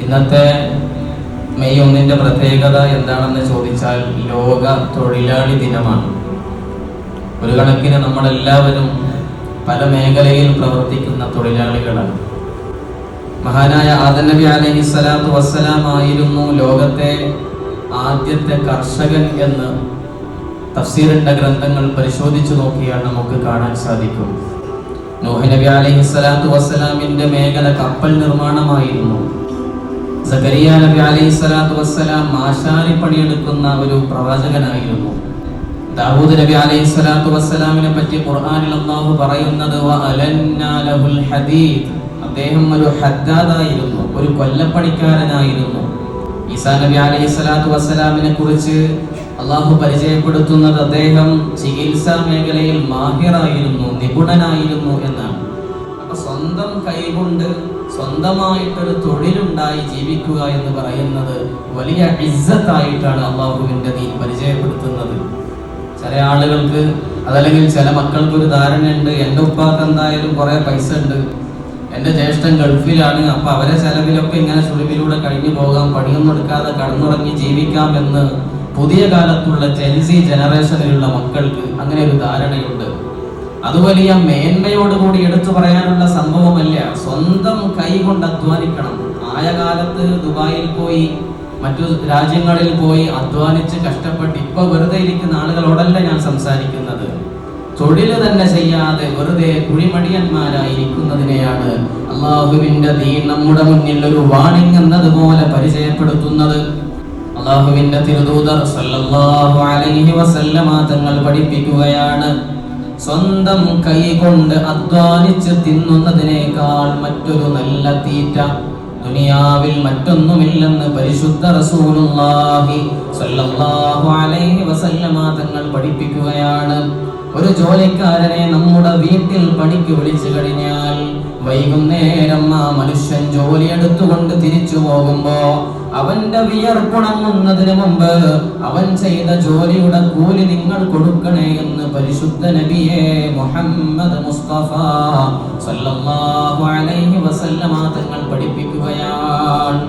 ഇന്നത്തെ മെയ് 1 പ്രത്യേകത എന്താണെന്ന് ചോദിച്ചാൽ ലോക തൊഴിലാളി ദിനമാണ്. ഒരു കണക്കിന് നമ്മളെല്ലാവരും പല മേഖലയിൽ പ്രവർത്തിക്കുന്ന തൊഴിലാളികളാണ്. മഹാനായ ആദം നബി അലൈഹിസ്സലാത്തു വസ്സലാം ആയിരുന്നു ലോകത്തെ ആദ്യത്തെ കർഷകൻ എന്ന് തഫ്സീറിന്റെ ഗ്രന്ഥങ്ങൾ പരിശോധിച്ചു നോക്കിയാൽ നമുക്ക് കാണാൻ സാധിക്കും. നൂഹ് നബി അലൈഹിസ്സലാത്തു വസ്സലാമിന്റെ മേഖല കപ്പൽ നിർമ്മാണമായിരുന്നു. സക്കരിയ നബി അലൈഹിസ്സലാത്തു വസ്സലാം ആശാരി പണിയെടുക്കുന്ന ഒരു പ്രവാചകനായിരുന്നു. ദാവൂദ് നബി അലൈഹിസ്സലാത്തു വസ്സലാമിനെ പറ്റി ഖുർആനിൽ അല്ലാഹു പറയുന്നത് വഅലന്നാ ലഹുൽ ഹദീദ്, അദ്ദേഹം ഒരു ഹദ്ദാദായിരുന്നു, ഒരു കൊല്ലപ്പണിക്കാരനായിരുന്നു. ഈസാ നബി അലൈഹിസ്സലാത്തു വസ്സലാമിനെ കുറിച്ച് അല്ലാഹു പരിചയപ്പെടുത്തുന്നത് അദ്ദേഹം ചികിത്സാ മേഖലയിൽ മാഹിറായിരുന്നു, നിപുണനായിരുന്നു എന്നാണ്. അപ്പൊ സ്വന്തം കൈകൊണ്ട് സ്വന്തമായിട്ടൊരു തൊഴിലുണ്ടായി ജീവിക്കുക എന്ന് പറയുന്നത് വലിയ ഇസ്സത്തായിട്ടാണ് അള്ളാഹുവിന്റെ ദീൻ പരിചയപ്പെടുത്തുന്നത്. ചില ആളുകൾക്ക് അതല്ലെങ്കിൽ ചില മക്കൾക്ക് ഒരു ധാരണയുണ്ട്, എൻ്റെ ഉപ്പാക്ക് എന്തായാലും കുറെ പൈസ ഉണ്ട്, എൻ്റെ ജ്യേഷ്ഠൻ ഗൾഫിലാണ്, അപ്പൊ അവരെ ചെലവിലൊക്കെ ഇങ്ങനെ സുലഭിലൂടെ കഴിഞ്ഞു പോകാം, പണിയൊന്നും എടുക്കാതെ കടന്നുറങ്ങി ജീവിക്കാം എന്ന് പുതിയ കാലത്തുള്ള ജെൻസി ജനറേഷനിലുള്ള മക്കൾക്ക് അങ്ങനെ ഒരു ധാരണയുണ്ട്. അത് വലിയ മേന്മയോടുകൂടി എടുത്തു പറയാനുള്ള സംഭവമല്ല. സ്വന്തം കൈ കൊണ്ട് അധ്വാനിക്കണം. ആയ കാലത്ത് ദുബായിൽ പോയി മറ്റു രാജ്യങ്ങളിൽ പോയി അധ്വാനിച്ച് കഷ്ടപ്പെട്ട് ഇപ്പൊ വെറുതെ ഇരിക്കുന്ന ആളുകളോടല്ല ഞാൻ സംസാരിക്കുന്നത്. തൊഴില് തന്നെ ചെയ്യാതെ വെറുതെ കുഴിമടിയന്മാരായിരിക്കുന്നതിനെയാണ് അള്ളാഹുവിന്റെ ദീൻ നമ്മുടെ മുന്നിൽ ഒരു വാണിംഗ് എന്നതുപോലെ പരിചയപ്പെടുത്തുന്നത്. അള്ളാഹുവിന്റെ തിരുദൂതർ സല്ലല്ലാഹു അലൈഹി വസല്ലമ തങ്ങൾ പഠിപ്പിക്കുകയാണ്, സ്വന്തം കൈ കൊണ്ട് അധ്വാനിച്ച് തിന്നുന്നതിനേക്കാൾ മറ്റൊരു നല്ല തീറ്റ ദുനിയാവിൽ മറ്റൊന്നുമില്ലെന്ന് പരിശുദ്ധ റസൂലുള്ളാഹി സ്വല്ലല്ലാഹു അലൈഹി വസല്ലമ തങ്ങൾ പഠിപ്പിക്കുകയാണ്. ഒരു ജോലിക്കാരനെ നമ്മുടെ വീട്ടിൽ പണിക്ക് വിളിച്ചു കഴിഞ്ഞാൽ വൈകുന്നേരം ആ മനുഷ്യൻ ജോലി എടുത്തുകൊണ്ട് തിരിച്ചു പോകുമ്പോ അവന്റെ വിയർപ്പുണങ്ങുന്നതിന് മുമ്പ് അവൻ ചെയ്ത ജോലിയുടെ കൂലി നിങ്ങൾ കൊടുക്കണേ എന്ന് പരിശുദ്ധ നബിയെ മുഹമ്മദ് മുസ്തഫ സല്ലല്ലാഹു അലൈഹി വസല്ലമ തങ്ങൾ പഠിപ്പിക്കുകയാണ്.